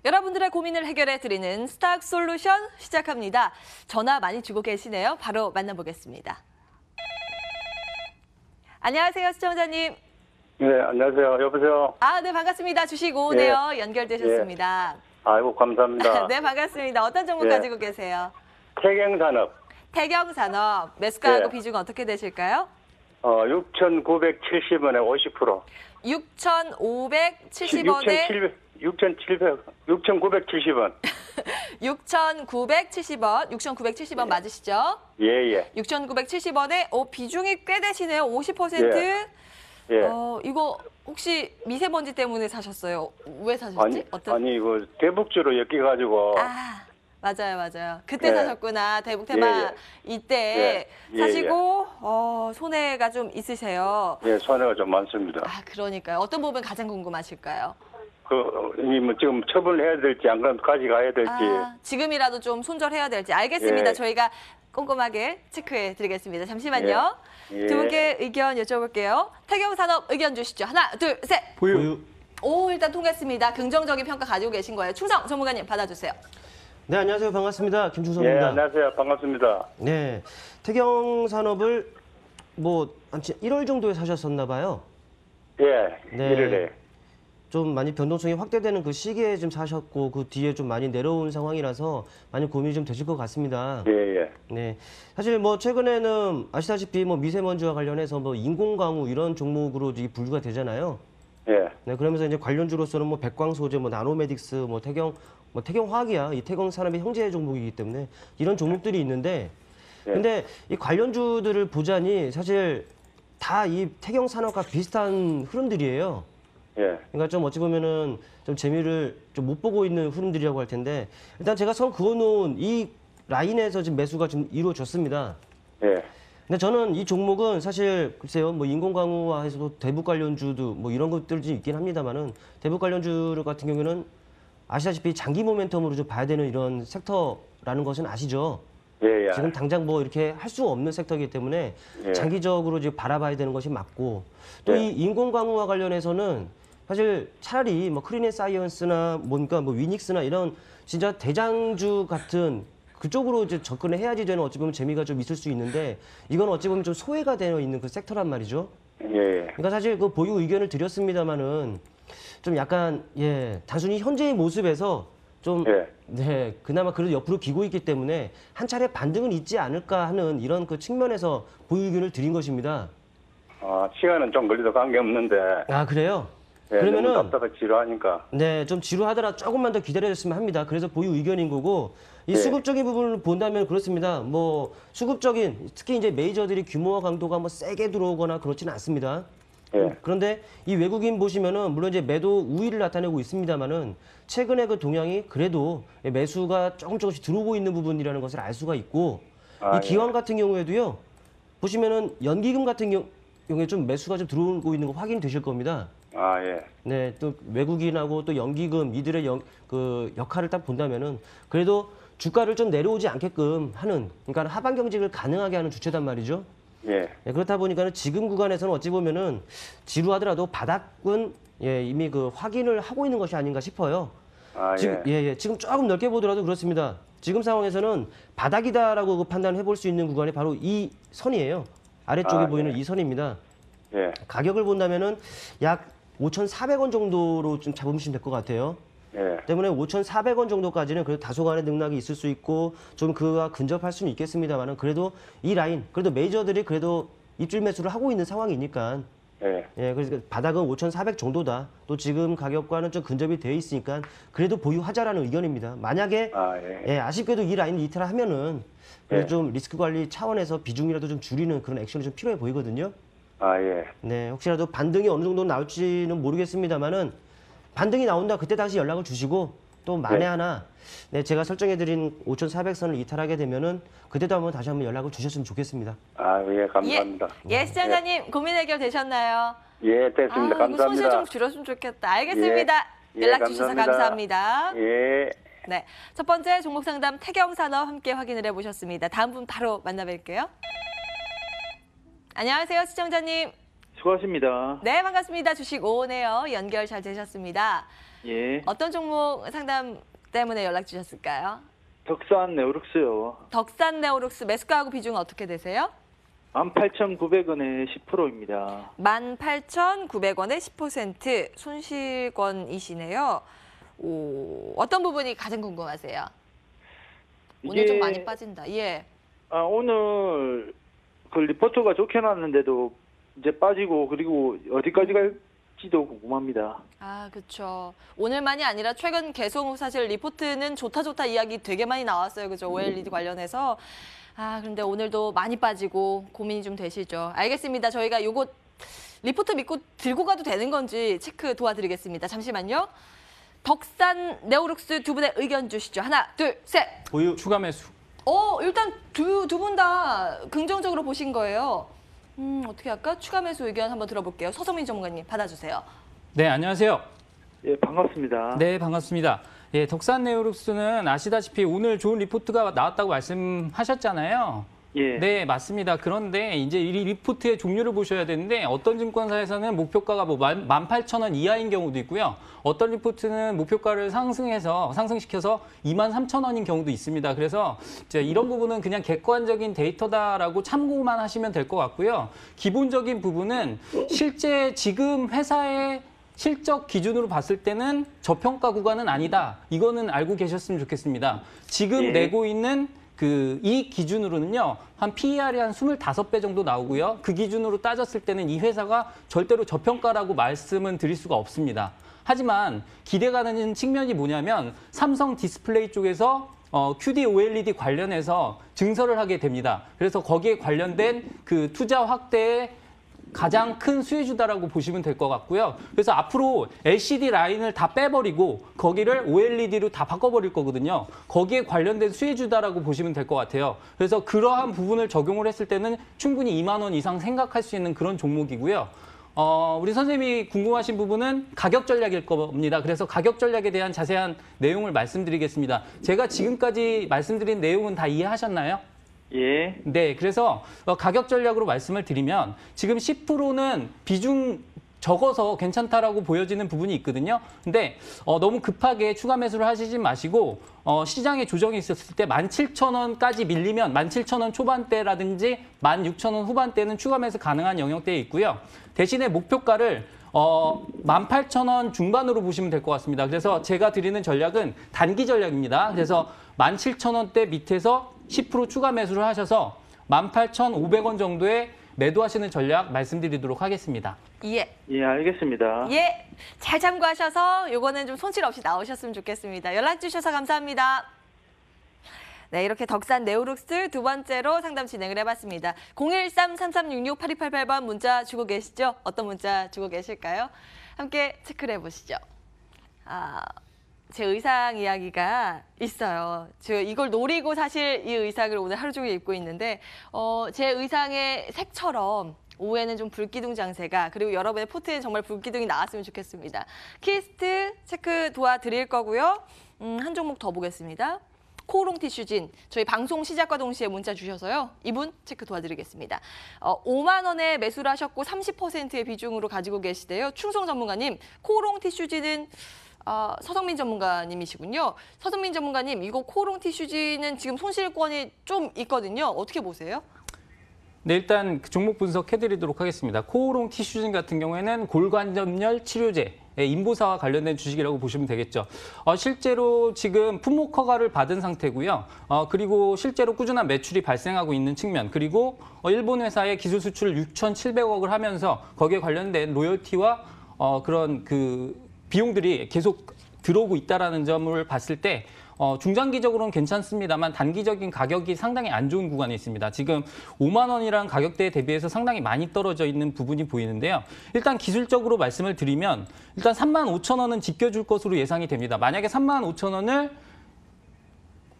여러분들의 고민을 해결해 드리는 스탁 솔루션 시작합니다. 전화 많이 주고 계시네요. 바로 만나보겠습니다. 안녕하세요, 시청자님. 네, 안녕하세요. 여보세요? 네, 반갑습니다. 주시고 오네요. 연결되셨습니다. 아이고, 감사합니다. 네, 반갑습니다. 어떤 종목 가지고 계세요? 태경산업. 태경산업. 매수가하고 네. 비중 어떻게 되실까요? 6,970원에 50%. 6,570원에 6,970원. 6,970원. 6,970원 맞으시죠? 예. 6,970원에 비중이 꽤 되시네요. 50%. 예. 이거 혹시 미세먼지 때문에 사셨어요? 왜 사셨지? 아니, 이거 대북주로 엮여가지고. 맞아요. 그때 사셨구나. 대북 테마 이때 사시고 손해가 좀 있으세요. 예, 손해가 좀 많습니다. 그러니까요. 어떤 부분 가장 궁금하실까요? 지금 처분을 해야 될지 안 그러면 가져가야 될지. 지금이라도 좀 손절해야 될지. 알겠습니다. 저희가 꼼꼼하게 체크해 드리겠습니다. 잠시만요. 두 분께 의견 여쭤볼게요. 태경산업 의견 주시죠. 하나, 둘, 셋. 보유. 일단 통했습니다. 긍정적인 평가 가지고 계신 거예요. 충성 전문가님 받아주세요. 네, 안녕하세요. 반갑습니다. 김충성입니다. 예, 안녕하세요. 반갑습니다. 네, 태경산업을 한 1월 정도에 사셨었나 봐요. 예, 네. 1월에. 좀 많이 변동성이 확대되는 그 시기에 좀 사셨고 그 뒤에 좀 많이 내려온 상황이라서 많이 고민이 좀 되실 것 같습니다. 예. 네, 사실 최근에는 아시다시피 미세먼지와 관련해서 인공광우 이런 종목으로 분류가 되잖아요. 예. 네, 그러면서 이제 관련주로서는 백광소재, 나노메딕스, 태경화학이야. 이 태경산업의 형제 종목이기 때문에 이런 종목들이 있는데, 근데 이 관련주들을 보자니 사실 다 이 태경산업과 비슷한 흐름들이에요. 예. 그러니까 좀 어찌 보면은 좀 재미를 좀 못 보고 있는 흐름들이라고 할 텐데, 일단 제가 선 그어놓은 이 라인에서 지금 매수가 좀 이루어졌습니다. 예. 근데 저는 이 종목은 사실 글쎄요, 인공광우화해서도 대북 관련주도 이런 것들이 있긴 합니다만은 대북 관련주 같은 경우에는 아시다시피 장기 모멘텀으로 좀 봐야 되는 이런 섹터라는 것은 아시죠? 예. 지금 당장 이렇게 할 수 없는 섹터이기 때문에 장기적으로 지금 바라봐야 되는 것이 맞고, 또 이 인공광우와 관련해서는 사실 차라리 크린앤사이언스나 위닉스나 이런 진짜 대장주 같은 그쪽으로 이제 접근을 해야지 되는 어찌 보면 재미가 좀 있을 수 있는데, 이건 어찌 보면 좀 소외가 되어 있는 그 섹터란 말이죠. 예. 그러니까 사실 그 보유 의견을 드렸습니다만은 좀 약간 단순히 현재의 모습에서 좀 그나마 그래도 옆으로 기고 있기 때문에 한 차례 반등은 있지 않을까 하는 이런 그 측면에서 보유 의견을 드린 것입니다. 시간은 좀 걸려도 관계없는데. 그래요? 예, 그러면은 너무 답답하고 지루하니까. 네, 좀 지루하더라 조금만 더 기다려줬으면 합니다. 그래서 보유 의견인 거고, 이 수급적인 부분을 본다면 그렇습니다. 수급적인 특히 이제 메이저들이 규모와 강도가 세게 들어오거나 그렇지는 않습니다. 그런데 이 외국인 보시면은 물론 이제 매도 우위를 나타내고 있습니다만은 최근에 그 동향이 그래도 매수가 조금씩 들어오고 있는 부분이라는 것을 알 수가 있고, 이 기관 같은 경우에도요, 보시면은 연기금 같은 경우에 좀 매수가 좀 들어오고 있는 거 확인되실 겁니다. 네, 또 외국인하고 또 연기금 이들의 그 역할을 딱 본다면은 그래도 주가를 좀 내려오지 않게끔 하는, 그러니까 하방 경직을 가능하게 하는 주체단 말이죠. 그렇다 보니까는 지금 구간에서는 어찌 보면은 지루하더라도 바닥은 이미 그 확인을 하고 있는 것이 아닌가 싶어요. 지금 조금 넓게 보더라도 그렇습니다. 지금 상황에서는 바닥이다라고 판단해 볼 수 있는 구간이 바로 이 선이에요. 아래쪽에 보이는 이 선입니다. 가격을 본다면은 약 5,400원 정도로 좀 잡으시면 될 것 같아요. 때문에 5,400원 정도까지는 그래도 다소간의 등락이 있을 수 있고 좀 그와 근접할 수는 있겠습니다만은 그래도 이 라인, 그래도 메이저들이 그래도 입질 매수를 하고 있는 상황이니까 그래서 바닥은 5,400 정도다. 또 지금 가격과는 좀 근접이 되어 있으니까 그래도 보유하자라는 의견입니다. 만약에 아쉽게도 이 라인을 이탈하면은 그래도 좀 리스크 관리 차원에서 비중이라도 좀 줄이는 그런 액션이 좀 필요해 보이거든요. 네, 혹시라도 반등이 어느 정도 나올지는 모르겠습니다만은 반등이 나온다 그때 다시 연락을 주시고, 또 만에 하나 제가 설정해드린 5,400선을 이탈하게 되면은 그때도 다시 한번 연락을 주셨으면 좋겠습니다. 감사합니다. 시청자님 고민 해결 되셨나요? 됐습니다. 감사합니다. 손실 좀 줄였으면 좋겠다. 알겠습니다. 연락 주셔서 감사합니다. 네, 첫 번째 종목 상담 태경산업 함께 확인을 해보셨습니다. 다음 분 바로 만나뵐게요. 안녕하세요, 시청자님. 수고하십니다. 네, 반갑습니다. 주식 오네요. 연결 잘 되셨습니다. 예. 어떤 종목 상담 때문에 연락 주셨을까요? 덕산 네오룩스요. 덕산 네오룩스 매수가하고 비중은 어떻게 되세요? 18,900원에 10%입니다. 18,900원에 10% 손실권이시네요. 어떤 부분이 가장 궁금하세요? 오늘 좀 많이 빠진다. 예. 오늘 그 리포트가 좋게 나왔는데도 이제 빠지고 그리고 어디까지 갈지도 궁금합니다. 그렇죠. 오늘만이 아니라 최근 계속 사실 리포트는 좋다 이야기 되게 많이 나왔어요. 그죠? OLED 관련해서. 그런데 오늘도 많이 빠지고 고민이 좀 되시죠. 알겠습니다. 저희가 요거 리포트 믿고 들고 가도 되는 건지 체크 도와드리겠습니다. 잠시만요. 덕산 네오룩스 두 분의 의견 주시죠. 하나, 둘, 셋. 보유 추가 매수. 일단 두 분 다 긍정적으로 보신 거예요. 어떻게 할까? 추가 매수 의견 한번 들어볼게요. 서성민 전문가님 받아주세요. 네, 안녕하세요. 예, 반갑습니다. 네, 반갑습니다. 예, 덕산 네오룩스는 아시다시피 오늘 좋은 리포트가 나왔다고 말씀하셨잖아요. 예. 네, 맞습니다. 그런데 이제 이 리포트의 종류를 보셔야 되는데 어떤 증권사에서는 목표가가 18,000원 이하인 경우도 있고요. 어떤 리포트는 목표가를 상승시켜서 23,000원인 경우도 있습니다. 그래서 이제 이런 부분은 그냥 객관적인 데이터다라고 참고만 하시면 될 것 같고요. 기본적인 부분은 실제 지금 회사의 실적 기준으로 봤을 때는 저평가 구간은 아니다. 이거는 알고 계셨으면 좋겠습니다. 지금 예. 내고 있는 이 기준으로는요, 한 PER이 한 25배 정도 나오고요. 그 기준으로 따졌을 때는 이 회사가 절대로 저평가라고 말씀은 드릴 수가 없습니다. 하지만 기대가는 측면이 뭐냐면 삼성 디스플레이 쪽에서 QD OLED 관련해서 증설을 하게 됩니다. 그래서 거기에 관련된 그 투자 확대에 가장 큰 수혜주다라고 보시면 될 것 같고요. 그래서 앞으로 LCD 라인을 다 빼버리고 거기를 OLED로 다 바꿔버릴 거거든요. 거기에 관련된 수혜주다라고 보시면 될 것 같아요. 그래서 그러한 부분을 적용을 했을 때는 충분히 2만 원 이상 생각할 수 있는 그런 종목이고요. 우리 선생님이 궁금하신 부분은 가격 전략일 겁니다. 그래서 가격 전략에 대한 자세한 내용을 말씀드리겠습니다. 제가 지금까지 말씀드린 내용은 다 이해하셨나요? 예. 네, 그래서 가격 전략으로 말씀을 드리면 지금 10%는 비중 적어서 괜찮다라고 보여지는 부분이 있거든요. 근데 너무 급하게 추가 매수를 하시지 마시고 시장에 조정이 있었을 때 17,000원까지 밀리면 17,000원 초반대라든지 16,000원 후반대는 추가 매수 가능한 영역대에 있고요. 대신에 목표가를 18,000원 중반으로 보시면 될 것 같습니다. 그래서 제가 드리는 전략은 단기 전략입니다. 그래서 17,000원대 밑에서 10% 추가 매수를 하셔서 18,500원 정도에 매도하시는 전략 말씀드리도록 하겠습니다. 예. 예, 알겠습니다. 예. 잘 참고하셔서 요거는 좀 손실 없이 나오셨으면 좋겠습니다. 연락 주셔서 감사합니다. 네, 이렇게 덕산 네오룩스 두 번째로 상담 진행을 해봤습니다. 013-3366-8288번 문자 주고 계시죠? 어떤 문자 주고 계실까요? 함께 체크를 해보시죠. 제 의상 이야기가 있어요. 제가 이걸 노리고 사실 이 의상을 오늘 하루 종일 입고 있는데 제 의상의 색처럼 오후에는 좀 불기둥 장세가 그리고 여러분의 포트에 정말 불기둥이 나왔으면 좋겠습니다. 키스트 체크 도와드릴 거고요. 한 종목 더 보겠습니다. 코오롱 티슈진 저희 방송 시작과 동시에 문자 주셔서요. 이분 체크 도와드리겠습니다. 5만 원에 매수를 하셨고 30%의 비중으로 가지고 계시대요. 충성 전문가님, 코오롱 티슈진은 서성민 전문가님이시군요. 서성민 전문가님, 이거 코오롱 티슈진은 지금 손실권이 좀 있거든요. 어떻게 보세요? 네, 일단 종목 분석해드리도록 하겠습니다. 코오롱 티슈진 같은 경우에는 골관절염 치료제, 인보사와 관련된 주식이라고 보시면 되겠죠. 실제로 지금 품목 허가를 받은 상태고요. 그리고 실제로 꾸준한 매출이 발생하고 있는 측면, 그리고 일본 회사의 기술 수출 6,700억을 하면서 거기에 관련된 로열티와 그런 비용들이 계속 들어오고 있다는 점을 봤을 때 중장기적으로는 괜찮습니다만 단기적인 가격이 상당히 안 좋은 구간에 있습니다. 지금 5만 원이라는 가격대에 대비해서 상당히 많이 떨어져 있는 부분이 보이는데요. 일단 기술적으로 말씀을 드리면 일단 35,000원은 지켜줄 것으로 예상이 됩니다. 만약에 35,000원을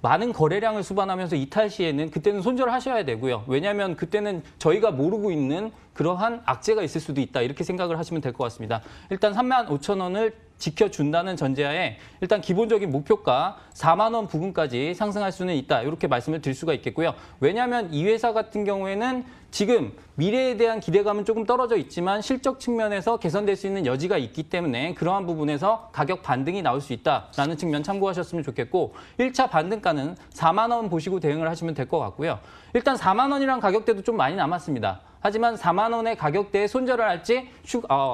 많은 거래량을 수반하면서 이탈 시에는 그때는 손절하셔야 되고요. 왜냐하면 그때는 저희가 모르고 있는 그러한 악재가 있을 수도 있다. 이렇게 생각을 하시면 될 것 같습니다. 일단 35,000원을 지켜준다는 전제하에 일단 기본적인 목표가 4만 원 부근까지 상승할 수는 있다. 이렇게 말씀을 드릴 수가 있겠고요. 왜냐하면 이 회사 같은 경우에는 지금 미래에 대한 기대감은 조금 떨어져 있지만 실적 측면에서 개선될 수 있는 여지가 있기 때문에 그러한 부분에서 가격 반등이 나올 수 있다라는 측면 참고하셨으면 좋겠고 1차 반등가는 4만 원 보시고 대응을 하시면 될 것 같고요. 일단 4만 원이란 가격대도 좀 많이 남았습니다. 하지만 4만 원의 가격대에 손절을 할지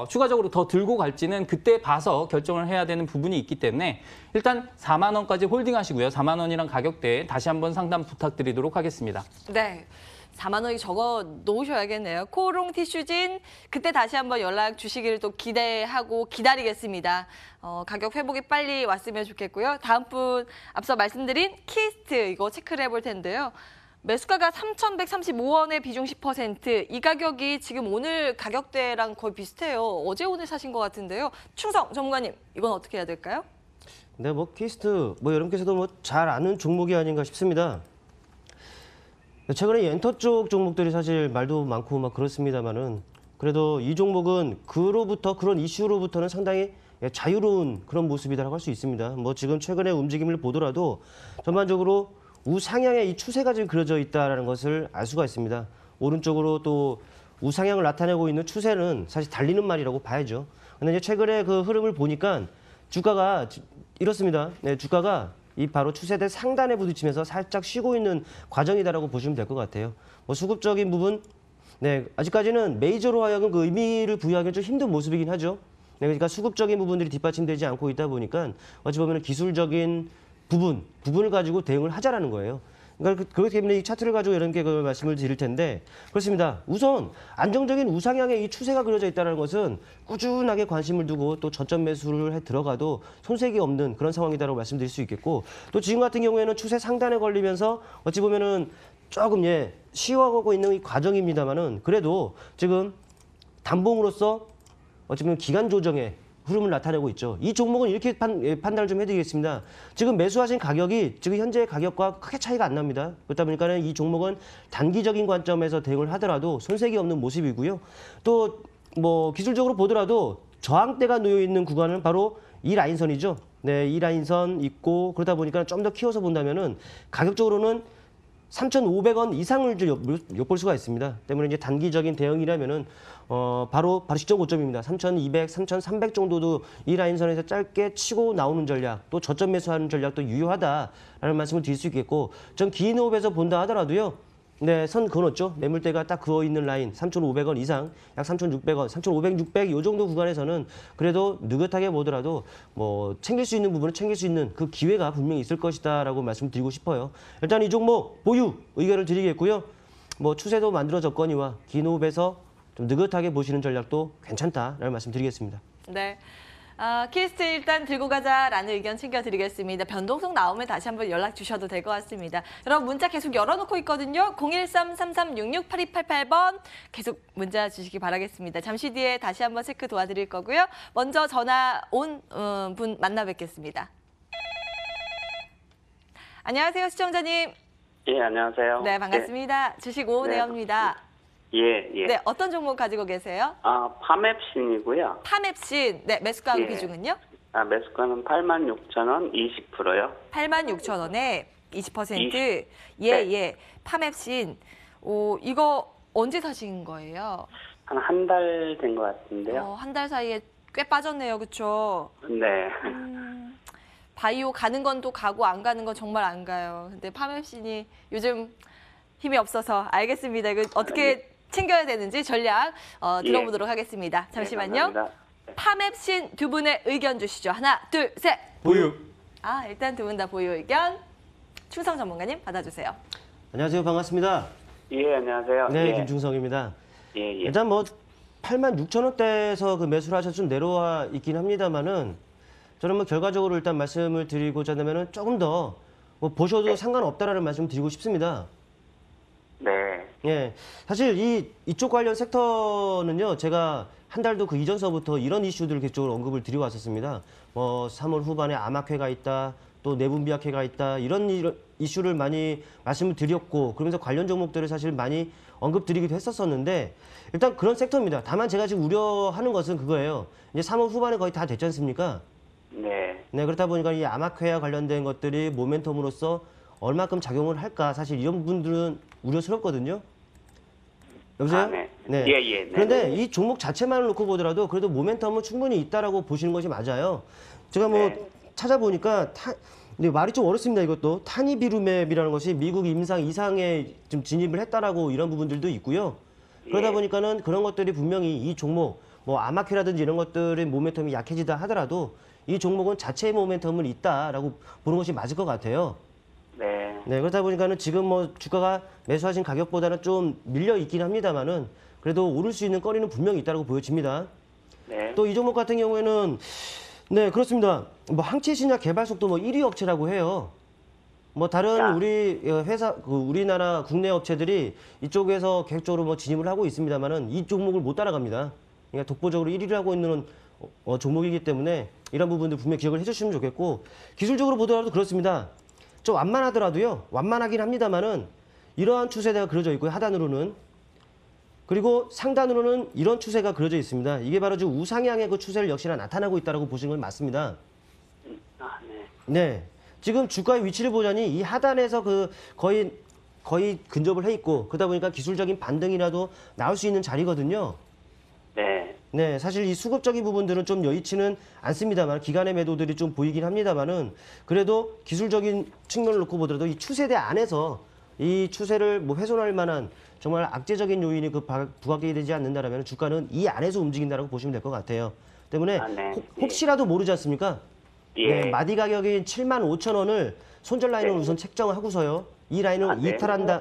추가적으로 더 들고 갈지는 그때 봐서 결정을 해야 되는 부분이 있기 때문에 일단 4만 원까지 홀딩하시고요. 4만 원이란 가격대에 다시 한번 상담 부탁드리도록 하겠습니다. 네. 4만 원이 적어 놓으셔야겠네요. 코오롱 티슈진 그때 다시 한번 연락 주시기를 또 기대하고 기다리겠습니다. 가격 회복이 빨리 왔으면 좋겠고요. 다음 분 앞서 말씀드린 키스트 이거 체크를 해볼 텐데요. 매수가가 3,135원에 비중 10%. 이 가격이 지금 오늘 가격대랑 거의 비슷해요. 어제 오늘 사신 것 같은데요. 충성 전문가님, 이건 어떻게 해야 될까요? 네, 뭐 키스트 뭐 여러분께서도 뭐 잘 아는 종목이 아닌가 싶습니다. 최근에 엔터 쪽 종목들이 사실 말도 많고 막 그렇습니다만은 그래도 이 종목은 그런 이슈로부터는 상당히 자유로운 그런 모습이라고 할 수 있습니다. 뭐 지금 최근의 움직임을 보더라도 전반적으로 우상향의 이 추세가 지금 그려져 있다는 것을 알 수가 있습니다. 오른쪽으로 또 우상향을 나타내고 있는 추세는 사실 달리는 말이라고 봐야죠. 근데 이제 최근에 그 흐름을 보니까 주가가 이렇습니다. 네, 주가가 이 바로 추세대 상단에 부딪히면서 살짝 쉬고 있는 과정이다라고 보시면 될 것 같아요. 뭐 수급적인 부분, 네, 아직까지는 메이저로 하여금 그 의미를 부여하기는 좀 힘든 모습이긴 하죠. 네, 그러니까 수급적인 부분들이 뒷받침되지 않고 있다 보니까 어찌 보면 기술적인 부분을 가지고 대응을 하자라는 거예요. 그러니까 그렇기 때문에 이 차트를 가지고 이런 게 말씀을 드릴 텐데 그렇습니다. 우선 안정적인 우상향의 이 추세가 그려져 있다는 것은 꾸준하게 관심을 두고 또 저점 매수를 해 들어가도 손색이 없는 그런 상황이다라고 말씀드릴 수 있겠고 또 지금 같은 경우에는 추세 상단에 걸리면서 어찌 보면은 조금 쉬어가고 있는 이 과정입니다만은 그래도 지금 단봉으로서 어찌 보면 기간 조정에 흐름을 나타내고 있죠. 이 종목은 이렇게 판단을 좀 해드리겠습니다. 지금 매수하신 가격이 지금 현재 가격과 크게 차이가 안 납니다. 그렇다 보니까 이 종목은 단기적인 관점에서 대응을 하더라도 손색이 없는 모습이고요. 또 뭐 기술적으로 보더라도 저항대가 놓여 있는 구간은 바로 이 라인선이죠. 네, 이 라인선 있고 그러다 보니까 좀 더 키워서 본다면은 가격적으로는 3,500원 이상을 엿볼 수가 있습니다. 때문에 이제 단기적인 대응이라면은 바로 시점 고점입니다. 3,200, 3,300 정도도 이 라인선에서 짧게 치고 나오는 전략, 또 저점 매수하는 전략도 유효하다라는 말씀을 드릴 수 있겠고, 전 긴 호흡에서 본다 하더라도요. 네, 선 그어놓죠. 매물대가 딱 그어 있는 라인 3,500원 이상, 약 3,600원, 3,500, 600 이 정도 구간에서는 그래도 느긋하게 보더라도 뭐 챙길 수 있는 부분은 챙길 수 있는 그 기회가 분명히 있을 것이다라고 말씀드리고 싶어요. 일단 이 종목 보유 의견을 드리겠고요. 뭐 추세도 만들어졌거니와 긴 호흡에서 좀 느긋하게 보시는 전략도 괜찮다라는 말씀드리겠습니다. 네. 키스트 일단 들고 가자라는 의견 챙겨드리겠습니다. 변동성 나오면 다시 한번 연락 주셔도 될 것 같습니다. 여러분 문자 계속 열어놓고 있거든요. 013-3366-8288번 계속 문자 주시기 바라겠습니다. 잠시 뒤에 다시 한번 체크 도와드릴 거고요. 먼저 전화 온 분 만나 뵙겠습니다. 안녕하세요, 시청자님. 예, 안녕하세요. 네, 반갑습니다. 주식 오은혜입니다. 예. 네, 어떤 종목 가지고 계세요? 파맵신이고요. 파맵신, 네, 매수가 예. 비중은요? 매수가는 86,000원 20%요. 86,000원에 20%. 네. 예. 파맵신. 이거 언제 사신 거예요? 한 달 된 것 같은데요. 한 달 사이에 꽤 빠졌네요. 그렇죠? 네. 바이오 가는 건 또 가고 안 가는 건 정말 안 가요. 근데 파맵신이 요즘 힘이 없어서 알겠습니다. 이거 어떻게 챙겨야 되는지 전략 들어보도록 하겠습니다. 잠시만요. 네, 파맵신 두 분의 의견 주시죠. 하나, 둘, 셋. 보유. 일단 두 분 다 보유 의견. 충성 전문가님 받아주세요. 안녕하세요. 반갑습니다. 예, 안녕하세요. 네, 예. 김충성입니다. 예. 일단 뭐 86,000원대에서 그 매수를 하셔서 좀 내려와 있긴 합니다만은 저는 뭐 결과적으로 일단 말씀을 드리고자 한다면은 조금 더 뭐 보셔도 상관없다라는 말씀을 드리고 싶습니다. 네. 예, 사실 이쪽 관련 섹터는요, 제가 한 달도 그 이전서부터 이런 이슈들을 계속적으로 언급을 드려왔었습니다. 3월 후반에 암학회가 있다, 또 내분비학회가 있다, 이런 이슈를 많이 말씀을 드렸고, 그러면서 관련 종목들을 사실 많이 언급드리기도 했었었는데, 일단 그런 섹터입니다. 다만 제가 지금 우려하는 것은 그거예요. 이제 3월 후반에 거의 다 됐지 않습니까? 네, 그렇다 보니까 이 암학회와 관련된 것들이 모멘텀으로서 얼마큼 작용을 할까, 사실 이런 분들은 우려스럽거든요. 여보세요? 아, 네. 예. 네. 그런데 네. 이 종목 자체만을 놓고 보더라도 그래도 모멘텀은 충분히 있다라고 보시는 것이 맞아요. 제가 뭐 네. 찾아보니까 근데 말이 좀 어렵습니다. 이것도 타니비루맵이라는 것이 미국 임상 이상에 좀 진입을 했다라고 이런 부분들도 있고요. 그러다 예. 보니까는 그런 것들이 분명히 이 종목 뭐 아마큐라든지 이런 것들의 모멘텀이 약해지다 하더라도 이 종목은 자체의 모멘텀은 있다라고 보는 것이 맞을 것 같아요. 네. 네, 그렇다 보니까는 지금 뭐 주가가 매수하신 가격보다는 좀 밀려 있긴 합니다만은 그래도 오를 수 있는 거리는 분명히 있다고 보여집니다. 네. 또 이 종목 같은 경우에는 네, 그렇습니다. 뭐 항체 신약 개발 속도 뭐 1위 업체라고 해요. 뭐 다른 야. 우리 회사 우리나라 국내 업체들이 이쪽에서 계속적으로 뭐 진입을 하고 있습니다만은 이 종목을 못 따라갑니다. 그러니까 독보적으로 1위를 하고 있는 종목이기 때문에 이런 부분들 분명히 기억을 해주시면 좋겠고 기술적으로 보더라도 그렇습니다. 좀 완만하더라도요. 완만하긴 합니다만은 이러한 추세대가 그려져 있고요. 하단으로는. 그리고 상단으로는 이런 추세가 그려져 있습니다. 이게 바로 지금 우상향의 그 추세를 역시나 나타나고 있다고 보시는 건 맞습니다. 아, 네. 네. 지금 주가의 위치를 보자니 이 하단에서 그 거의 근접을 해 있고 그러다 보니까 기술적인 반등이라도 나올 수 있는 자리거든요. 네. 네, 사실 이 수급적인 부분들은 좀 여의치는 않습니다만 기간의 매도들이 좀 보이긴 합니다만은 그래도 기술적인 측면을 놓고 보더라도 이 추세대 안에서 이 추세를 뭐 훼손할 만한 정말 악재적인 요인이 부각이 되지 않는다라면 주가는 이 안에서 움직인다라고 보시면 될 것 같아요. 때문에 아, 네. 혹시라도 모르지 않습니까? 예. 네, 마디 가격인 75,000원을 손절 라인을 네. 우선 책정하고서요. 이 라인을 아, 네.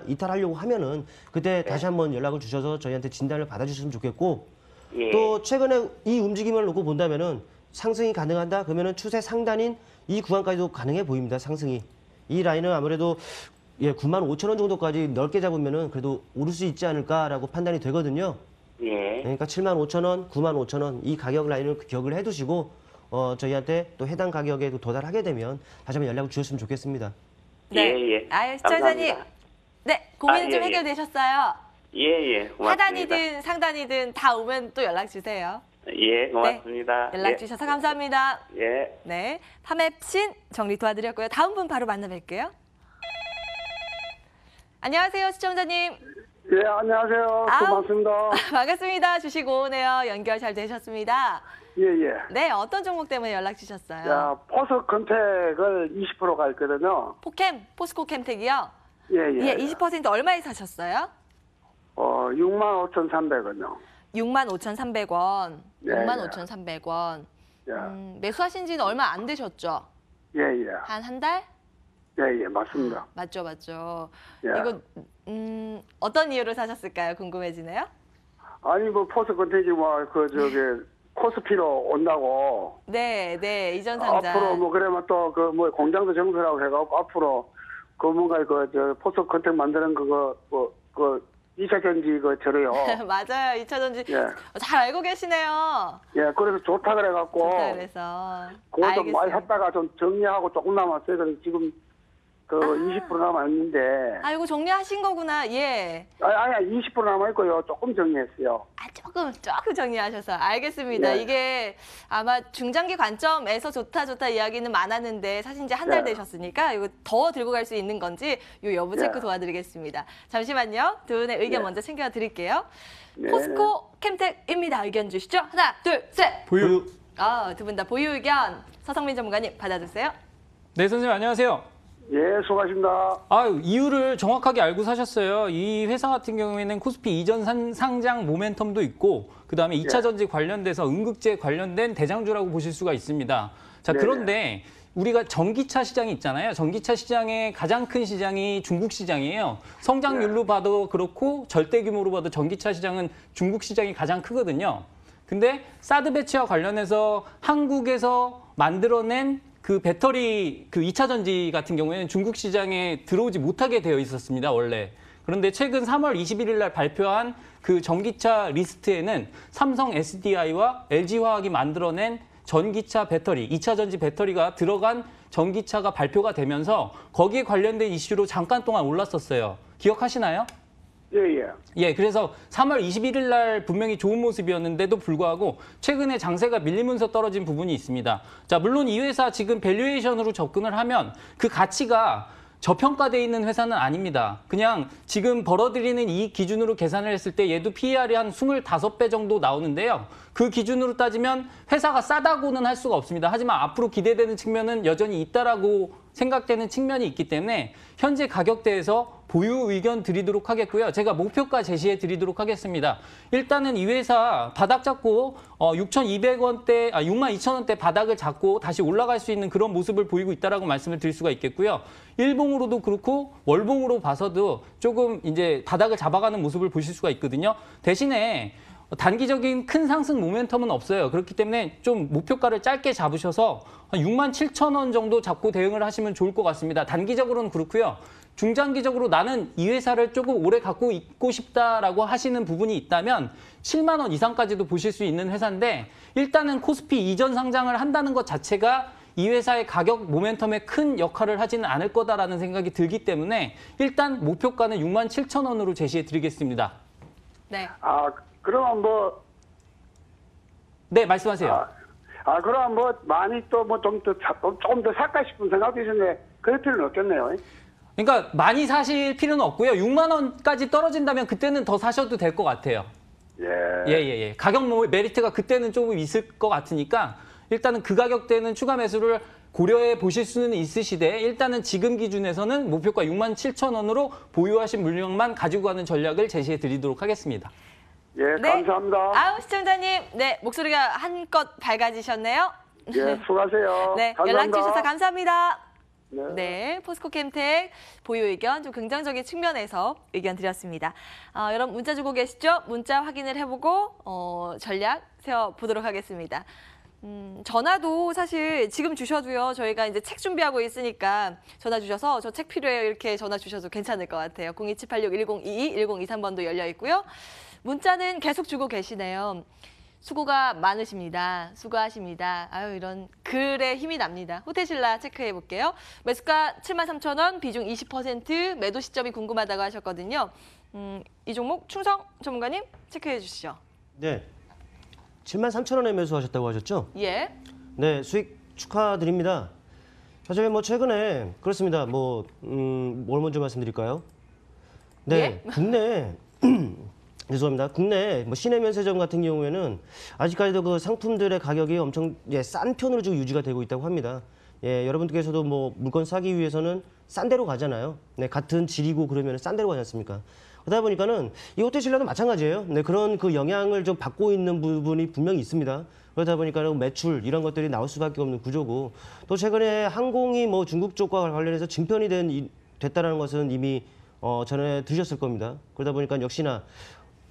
이탈하려고 하면은 그때 다시 한번 연락을 주셔서 저희한테 진단을 받아주시면 좋겠고 예. 또 최근에 이 움직임을 놓고 본다면은 상승이 가능하다 그러면은 추세 상단인 이 구간까지도 가능해 보입니다. 상승이 이 라인은 아무래도 95,000원 정도까지 넓게 잡으면은 그래도 오를 수 있지 않을까라고 판단이 되거든요. 예. 그러니까 75,000원, 95,000원 이 가격 라인을 기억을 해두시고 저희한테 또 해당 가격에 도달하게 되면 다시 한번 연락을 주셨으면 좋겠습니다. 네. 예. 아유, 시청자님. 감사합니다. 네, 고민 아, 좀 예. 해결되셨어요. 예. 고맙습니다. 하단이든 상단이든 다 오면 또 연락 주세요. 예, 고맙습니다. 연락 예. 주셔서 감사합니다. 예. 네, 파맵신 정리 도와드렸고요. 다음 분 바로 만나뵐게요. 안녕하세요, 시청자님. 예, 안녕하세요. 아우. 고맙습니다. 반갑습니다. 주시고 오네요. 연결 잘 되셨습니다. 예, 예. 네, 어떤 종목 때문에 연락 주셨어요? 야, 포스 컨택을 20%가 있거든요. 포스코 캠텍이요? 예, 예. 예, 20% 얼마에 사셨어요? 65,300원요. 65,300원. 예, 65,300원. 예. 매수하신 지는 얼마 안 되셨죠? 예, 예. 한 달? 예, 예, 맞습니다. 맞죠. 예. 이거 어떤 이유로 사셨을까요? 궁금해지네요. 아니, 뭐, 포스 컨택이 뭐, 코스피로 온다고. 네, 이전상장. 앞으로 뭐, 그러면 또, 공장도 정설하고 해가지고, 앞으로, 뭔가, 포스 컨택 만드는 2차 전지 저래요. 맞아요. 2차 전지 예. 잘 알고 계시네요. 예, 그래서 좋다 그래갖고. 좋다 그래서. 그거 좀 많이 알겠어요. 했다가 좀 정리하고 조금 남았어요. 그래서 지금 20% 남아있는데. 아, 이거 정리하신 거구나. 예. 아니, 20% 남아있고요. 조금 정리했어요. 조금 정리하셔서. 알겠습니다. 예. 이게 아마 중장기 관점에서 좋다 이야기는 많았는데 사실 이제 한 달 예. 되셨으니까 이거 더 들고 갈 수 있는 건지 요 여부 체크 예. 도와드리겠습니다. 잠시만요. 두 분의 의견 예. 먼저 챙겨드릴게요. 네. 포스코 캠텍입니다. 의견 주시죠. 하나, 둘, 셋. 보유. 두 분 다 보유 의견. 서성민 전문가님 받아주세요. 네, 선생님 안녕하세요. 예, 수고하십니다. 이유를 정확하게 알고 사셨어요. 이 회사 같은 경우에는 코스피 이전 상장 모멘텀도 있고 그다음에 2차 예. 전지 관련돼서 응급제 관련된 대장주라고 보실 수가 있습니다. 자, 네. 그런데 우리가 전기차 시장이 있잖아요. 전기차 시장의 가장 큰 시장이 중국 시장이에요. 성장률로 봐도 그렇고 절대 규모로 봐도 전기차 시장은 중국 시장이 가장 크거든요. 근데 사드 배치와 관련해서 한국에서 만들어낸 그 배터리 2차 전지 같은 경우에는 중국 시장에 들어오지 못하게 되어 있었습니다, 원래. 그런데 최근 3월 21일 날 발표한 그 전기차 리스트에는 삼성 SDI와 LG화학이 만들어낸 전기차 배터리, 2차 전지 배터리가 들어간 전기차가 발표가 되면서 거기에 관련된 이슈로 잠깐 동안 올랐었어요. 기억하시나요? 예. 그래서 3월 21일 날 분명히 좋은 모습이었는데도 불구하고 최근에 장세가 밀리면서 떨어진 부분이 있습니다. 자, 물론 이 회사 지금 밸류에이션으로 접근을 하면 그 가치가 저평가되어 있는 회사는 아닙니다. 그냥 지금 벌어들이는 이익 기준으로 계산을 했을 때 얘도 PER이 한 25배 정도 나오는데요. 그 기준으로 따지면 회사가 싸다고는 할 수가 없습니다. 하지만 앞으로 기대되는 측면은 여전히 있다라고 생각되는 측면이 있기 때문에 현재 가격대에서 보유 의견 드리도록 하겠고요. 제가 목표가 제시해 드리도록 하겠습니다. 일단은 이 회사 바닥 잡고 6,200원대, 62,000원대 바닥을 잡고 다시 올라갈 수 있는 그런 모습을 보이고 있다라고 말씀을 드릴 수가 있겠고요. 일봉으로도 그렇고 월봉으로 봐서도 조금 이제 바닥을 잡아가는 모습을 보실 수가 있거든요. 대신에 단기적인 큰 상승 모멘텀은 없어요. 그렇기 때문에 좀 목표가를 짧게 잡으셔서 한 67,000원 정도 잡고 대응을 하시면 좋을 것 같습니다. 단기적으로는 그렇고요. 중장기적으로 나는 이 회사를 조금 오래 갖고 있고 싶다라고 하시는 부분이 있다면 7만 원 이상까지도 보실 수 있는 회사인데 일단은 코스피 이전 상장을 한다는 것 자체가 이 회사의 가격 모멘텀에 큰 역할을 하지는 않을 거다라는 생각이 들기 때문에 일단 목표가는 67,000원으로 제시해 드리겠습니다. 네. 그러면 뭐, 네, 말씀하세요. 그럼 뭐, 많이 또 뭐 좀 더 살까 싶은 생각이 있는데, 그럴 필요는 없겠네요. 그러니까 많이 사실 필요는 없고요. 6만 원까지 떨어진다면 그때는 더 사셔도 될 것 같아요. 예. 가격 메리트가 그때는 조금 있을 것 같으니까 일단은 그 가격대는 추가 매수를 고려해 보실 수는 있으시되 일단은 지금 기준에서는 목표가 67,000원으로 보유하신 물량만 가지고 가는 전략을 제시해 드리도록 하겠습니다. 예, 네. 감사합니다. 시청자님, 네, 목소리가 한껏 밝아지셨네요. 예, 수고하세요. 네, 감사합니다. 연락 주셔서 감사합니다. 네. 네, 포스코캠텍 보유 의견 좀 긍정적인 측면에서 의견 드렸습니다. 여러분 문자 주고 계시죠? 문자 확인을 해보고 전략 세워보도록 하겠습니다. 전화도 사실 지금 주셔도요. 저희가 이제 책 준비하고 있으니까 전화 주셔서 저 책 필요해요 이렇게 전화 주셔도 괜찮을 것 같아요. 02786-1022, 1023번도 열려 있고요. 문자는 계속 주고 계시네요. 수고가 많으십니다. 수고하십니다. 아유, 이런 글에 힘이 납니다. 호텔신라 체크해 볼게요. 매수가 73,000원, 비중 20%, 매도 시점이 궁금하다고 하셨거든요. 이 종목 충성 전문가님 체크해 주시죠. 네. 73,000원에 매수하셨다고 하셨죠? 예. 네, 수익 축하드립니다. 사실 뭐 최근에 그렇습니다. 뭘 먼저 말씀드릴까요? 네, 예? 국내 죄송합니다. 국내 뭐 시내 면세점 같은 경우에는 아직까지도 그 상품들의 가격이 엄청 싼 편으로 지금 유지가 되고 있다고 합니다. 예, 여러분들께서도 뭐 물건 사기 위해서는 싼 데로 가잖아요. 네, 같은 질이고 그러면 싼 데로 가지 않습니까? 그러다 보니까는 이 호텔신라도 마찬가지예요. 네, 그런 그 영향을 좀 받고 있는 부분이 분명히 있습니다. 그러다 보니까는 매출 이런 것들이 나올 수밖에 없는 구조고 또 최근에 항공이 뭐 중국 쪽과 관련해서 증편이 됐다는 것은 이미 전에 들으셨을 겁니다. 그러다 보니까 역시나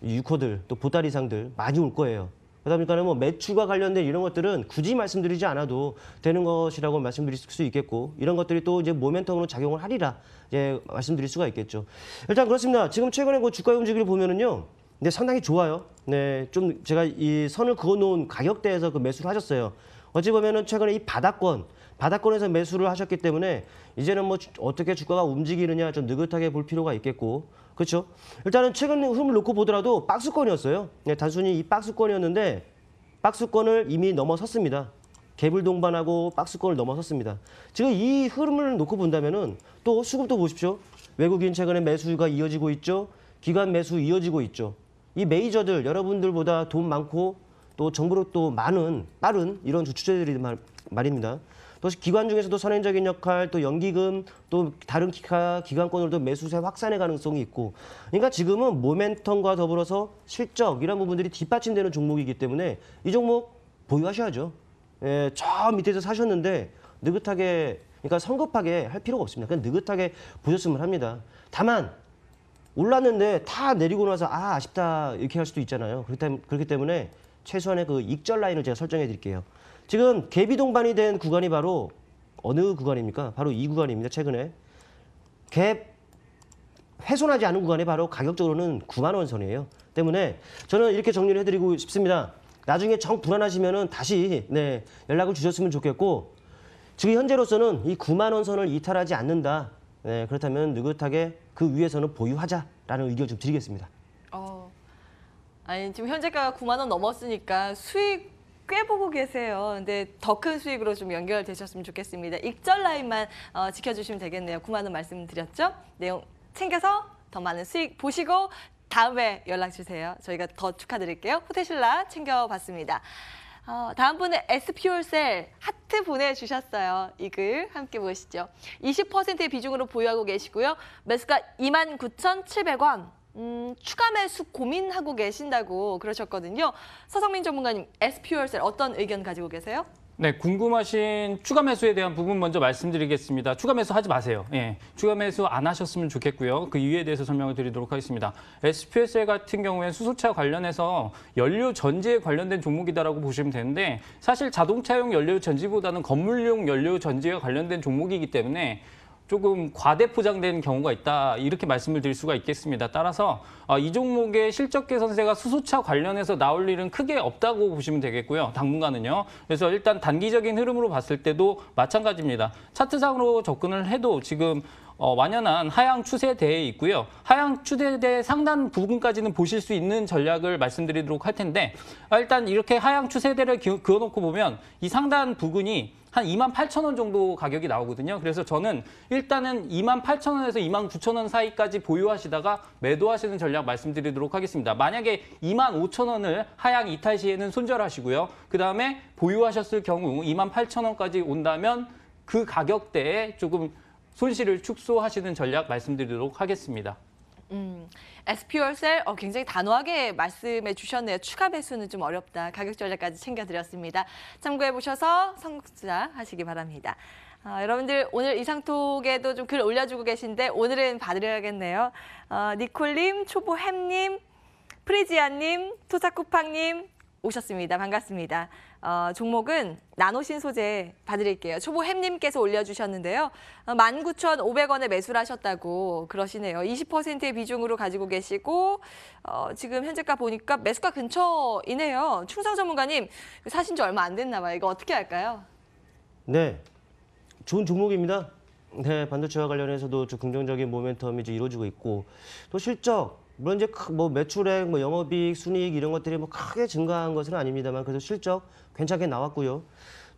유코들 또 보따리상들 많이 올 거예요. 그러다 보니까 뭐 매출과 관련된 이런 것들은 굳이 말씀드리지 않아도 되는 것이라고 말씀드릴 수 있겠고 이런 것들이 또 이제 모멘텀으로 작용을 하리라 이제 말씀드릴 수가 있겠죠. 일단 그렇습니다. 지금 최근에 그 주가 움직임을 보면은요, 네, 상당히 좋아요. 네, 좀 제가 이 선을 그어놓은 가격대에서 그 매수를 하셨어요. 어찌 보면은 최근에 이 바닥권에서 매수를 하셨기 때문에 이제는 뭐 어떻게 주가가 움직이느냐 좀 느긋하게 볼 필요가 있겠고, 그렇죠? 일단은 최근 흐름을 놓고 보더라도 박스권이었어요. 네, 단순히 이 박스권이었는데 박스권을 이미 넘어섰습니다. 갭을 동반하고 박스권을 넘어섰습니다. 지금 이 흐름을 놓고 본다면은 또 수급도 보십시오. 외국인 최근에 매수가 이어지고 있죠. 기관 매수 이어지고 있죠. 이 메이저들 여러분들보다 돈 많고 또 정보력 또 많은 빠른 이런 주주들이 말입니다. 또 기관 중에서도 선행적인 역할, 또 연기금, 또 다른 기관권으로도 매수세 확산의 가능성이 있고, 그러니까 지금은 모멘텀과 더불어서 실적 이런 부분들이 뒷받침되는 종목이기 때문에 이 종목 보유하셔야죠. 예, 저 밑에서 사셨는데 느긋하게, 그러니까 성급하게 할 필요가 없습니다. 그냥 느긋하게 보셨으면 합니다. 다만 올랐는데 다 내리고 나서 아쉽다 이렇게 할 수도 있잖아요. 그렇기 때문에 최소한의 그 익절 라인을 제가 설정해 드릴게요. 지금 갭이 동반이 된 구간이 바로 어느 구간입니까? 바로 이 구간입니다. 최근에 갭 훼손하지 않은 구간이 바로 가격적으로는 9만 원 선이에요. 때문에 저는 이렇게 정리를 해드리고 싶습니다. 나중에 정 불안하시면은 다시 연락을 주셨으면 좋겠고, 지금 현재로서는 이 9만 원 선을 이탈하지 않는다. 네, 그렇다면 느긋하게 그 위에서는 보유하자라는 의견 좀 드리겠습니다. 아니 지금 현재가가 9만 원 넘었으니까 수익 꽤 보고 계세요. 근데 더 큰 수익으로 좀 연결되셨으면 좋겠습니다. 익절 라인만 지켜주시면 되겠네요. 9만 원 말씀드렸죠? 내용 챙겨서 더 많은 수익 보시고 다음에 연락 주세요. 저희가 더 축하드릴게요. 호텔신라 챙겨봤습니다. 다음 분은 SP올셀 하트 보내주셨어요. 이 글 함께 보시죠. 20%의 비중으로 보유하고 계시고요. 매수가 29,700원. 추가 매수 고민하고 계신다고 그러셨거든요. 서성민 전문가님, SP올셀 어떤 의견 가지고 계세요? 네, 궁금하신 추가 매수에 대한 부분 먼저 말씀드리겠습니다. 추가 매수 하지 마세요. 예, 추가 매수 안 하셨으면 좋겠고요. 그 이유에 대해서 설명을 드리도록 하겠습니다. SPSL 같은 경우에 수소차 관련해서 연료 전지에 관련된 종목이다라고 보시면 되는데 사실 자동차용 연료 전지보다는 건물용 연료 전지에 관련된 종목이기 때문에 조금 과대 포장된 경우가 있다 이렇게 말씀을 드릴 수가 있겠습니다. 따라서 이 종목의 실적 개선세가 수소차 관련해서 나올 일은 크게 없다고 보시면 되겠고요. 당분간은요. 그래서 일단 단기적인 흐름으로 봤을 때도 마찬가지입니다. 차트상으로 접근을 해도 지금 완연한 하향 추세대에 있고요. 하향 추세대 상단 부분까지는 보실 수 있는 전략을 말씀드리도록 할 텐데 일단 이렇게 하향 추세대를 그어놓고 보면 이 상단 부근이 한 28,000원 정도 가격이 나오거든요. 그래서 저는 일단은 28,000원에서 29,000원 사이까지 보유하시다가 매도하시는 전략 말씀드리도록 하겠습니다. 만약에 25,000원을 하향 이탈 시에는 손절하시고요. 그다음에 보유하셨을 경우 28,000원까지 온다면 그 가격대에 조금 손실을 축소하시는 전략 말씀드리도록 하겠습니다. SP올셀 굉장히 단호하게 말씀해 주셨네요. 추가 매수는 좀 어렵다. 가격 전략까지 챙겨드렸습니다. 참고해 보셔서 선곡 투자하시기 바랍니다. 여러분들 오늘 이상톡에도 좀 글 올려주고 계신데 오늘은 받으려야겠네요. 니콜님, 초보햄님, 프리지아님, 토사쿠팡님 오셨습니다. 반갑습니다. 종목은 나노신 소재 봐드릴게요. 초보햄님께서 올려주셨는데요. 19,500원에 매수를 하셨다고 그러시네요. 20%의 비중으로 가지고 계시고 지금 현재가 보니까 매수가 근처이네요. 충성 전문가님 사신 지 얼마 안 됐나 봐요. 이거 어떻게 할까요? 네, 좋은 종목입니다. 네, 반도체와 관련해서도 좀 긍정적인 모멘텀이 이제 이루어지고 있고 또 실적 물론 이제 뭐 매출액, 뭐 영업이익, 순이익 이런 것들이 뭐 크게 증가한 것은 아닙니다만 그래도 실적 괜찮게 나왔고요.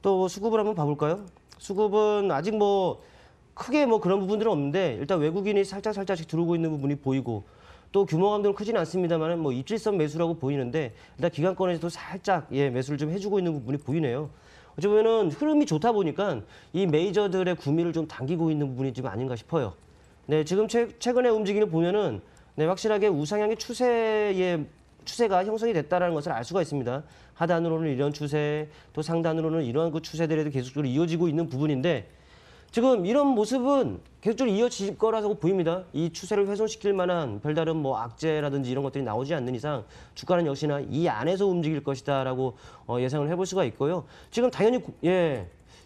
또 수급을 한번 봐볼까요? 수급은 아직 뭐 크게 뭐 그런 부분들은 없는데 일단 외국인이 살짝씩 들어오고 있는 부분이 보이고 또 규모 감도는 크지는 않습니다만 뭐 입질성 매수라고 보이는데 일단 기관권에서도 살짝 매수를 좀 해주고 있는 부분이 보이네요. 어찌 보면은 흐름이 좋다 보니까 이 메이저들의 구미를 좀 당기고 있는 부분이 좀 아닌가 싶어요. 네, 지금 최근에 움직임을 보면은 네, 확실하게 우상향의 추세가 형성이 됐다는 것을 알 수가 있습니다. 하단으로는 이런 추세, 또 상단으로는 이러한 그 추세들에도 계속적으로 이어지고 있는 부분인데 지금 이런 모습은 계속적으로 이어질 거라고 보입니다. 이 추세를 훼손시킬 만한 별다른 뭐 악재라든지 이런 것들이 나오지 않는 이상 주가는 역시나 이 안에서 움직일 것이다라고 예상을 해볼 수가 있고요. 지금 당연히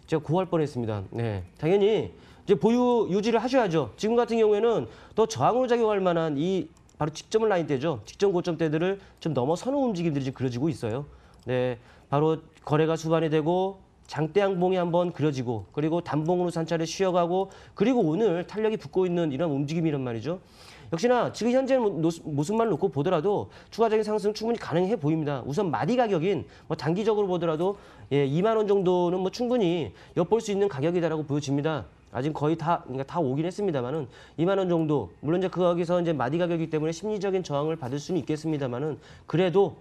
제가 고할 뻔했습니다. 네, 당연히 이제 보유 유지를 하셔야죠. 지금 같은 경우에는 또 저항으로 작용할 만한 이 바로 직전 라인대죠. 직전 고점대들을 좀 넘어서는 움직임들이 지금 그려지고 있어요. 네, 바로 거래가 수반이 되고 장대 양봉이 한번 그려지고 그리고 단봉으로 산차를 쉬어가고 그리고 오늘 탄력이 붙고 있는 이런 움직임이란 말이죠. 역시나 지금 현재 모습만 놓고 보더라도 추가적인 상승 충분히 가능해 보입니다. 우선 마디 가격인 뭐 단기적으로 보더라도 2만 원 정도는 뭐 충분히 엿볼 수 있는 가격이다라고 보여집니다. 아직 거의 다 오긴 했습니다만은 2만 원 정도. 물론 이제 거기서 이제 마디 가격이기 때문에 심리적인 저항을 받을 수는 있겠습니다만은 그래도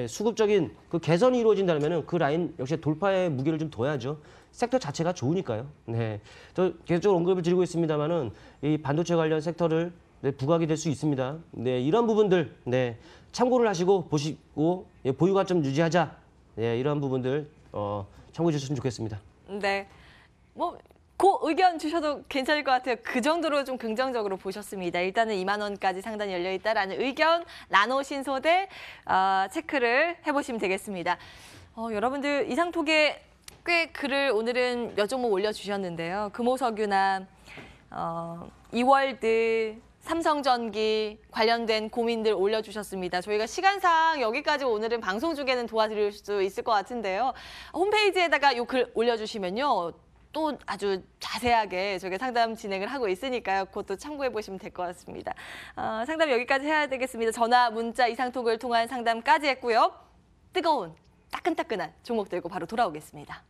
수급적인 그 개선이 이루어진다면은 그 라인 역시 돌파의 무게를 좀 둬야죠. 섹터 자체가 좋으니까요. 네. 또 계속적으로 언급을 드리고 있습니다만은 이 반도체 관련 섹터를 부각이 될 수 있습니다. 네, 이런 부분들 참고를 하시고 보시고 보유 가점 유지하자. 이런 부분들 참고해 주셨으면 좋겠습니다. 네. 그 의견 주셔도 괜찮을 것 같아요. 그 정도로 좀 긍정적으로 보셨습니다. 일단은 2만 원까지 상단이 열려있다라는 의견 나노신소대 체크를 해보시면 되겠습니다. 여러분들 이상톡에 꽤 글을 오늘은 몇 종목 올려주셨는데요. 금호석유나 이월드, 삼성전기 관련된 고민들 올려주셨습니다. 저희가 시간상 여기까지 오늘은 방송 중에는 도와드릴 수 있을 것 같은데요. 홈페이지에다가 이 글 올려주시면요. 또 아주 자세하게 저희가 상담 진행을 하고 있으니까요. 그것도 참고해 보시면 될 것 같습니다. 상담 여기까지 해야 되겠습니다. 전화, 문자, 이상톡을 통한 상담까지 했고요. 뜨거운 따끈따끈한 종목 들고 바로 돌아오겠습니다.